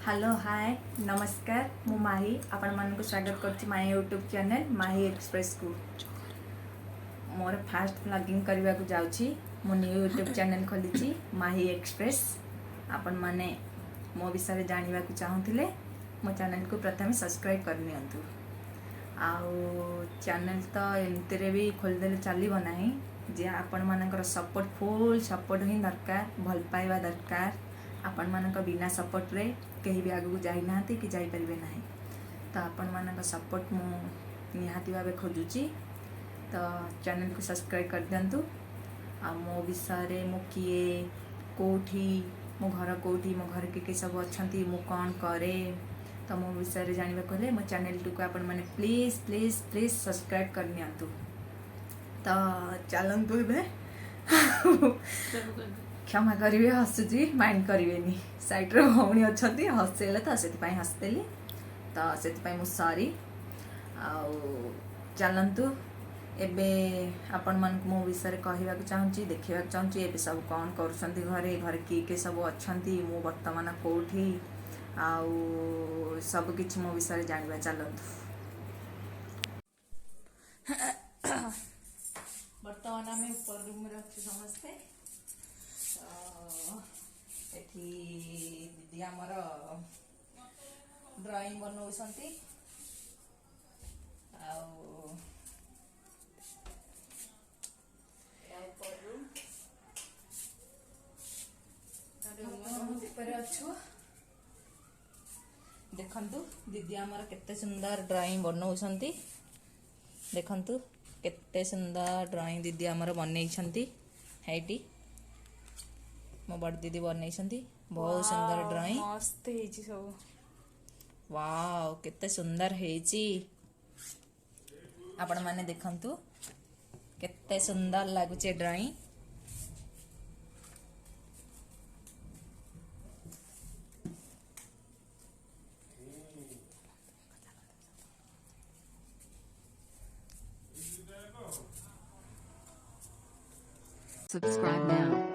Hello hi नमस्कार मु माही आपण मानक स्वागत करछि my YouTube channel Mahi express को मोर फास्ट ब्लॉगिंग करबा को जाउछि मो न्यू यूट्यूब चैनल खोलिछि माही एक्सप्रेस आपण माने मो विषय जानिबा को चाहुथिले मो चैनल को प्रथम सब्सक्राइब कर नियंतु आउ चैनल तो एमतेरे भी खोल देले चलिबो नाही जे आपण मानकर सपोर्ट फुल सपोर्ट ही दरकार भल पाइबा दरकार आपण मानक बिना सपोर्ट रे कहीं भी आगू जाई नाहंती कि जाई परिबे नाही तो आपण मानक सपोर्ट मु निहाती भाबे खोजुची तो चैनल को सब्सक्राइब कर दियंतु आ मो विषय मु किए कोठी मो घर कोठी मो घर के सब अछंती मु कोन करे तो मो विषय जानबा कहले मो चैनल को आपण माने प्लीज प्लीज प्लीज सब्सक्राइब कर नियंतु तो चलंतु बे क्षमा करेंगे हसुची माइंड करेंगे साइड रे भौणी अच्छा हसले तो से हसदेली तो से मु सॉरी चलतु एबे आपण मन मो विषय कहवा चाहूँगी देखा चाहूँगी ए सब कौन कर घरे घर किए सब अच्छा मु बर्तमान कौटी आउ सब किछि मो विषय जानवा चलतु बर्तमान आम ऊपर रूम रे अच्छे समस्ते एठी दीदी आमर ड्राइंग बनौसंती देखंतु दीदी आमर केते सुंदर ड्राइंग बनौसंती देखंतु केते सुंदर ड्राइंग दीदी आमर बनैछंती हैटी मो बड़ दीदी बनैछंती बहुत सुंदर ड्राइंग मस्त हेची सब वाओ केते सुंदर हेची आपण माने देखंतु केते सुंदर लागुचे ड्राइंग Subscribe now.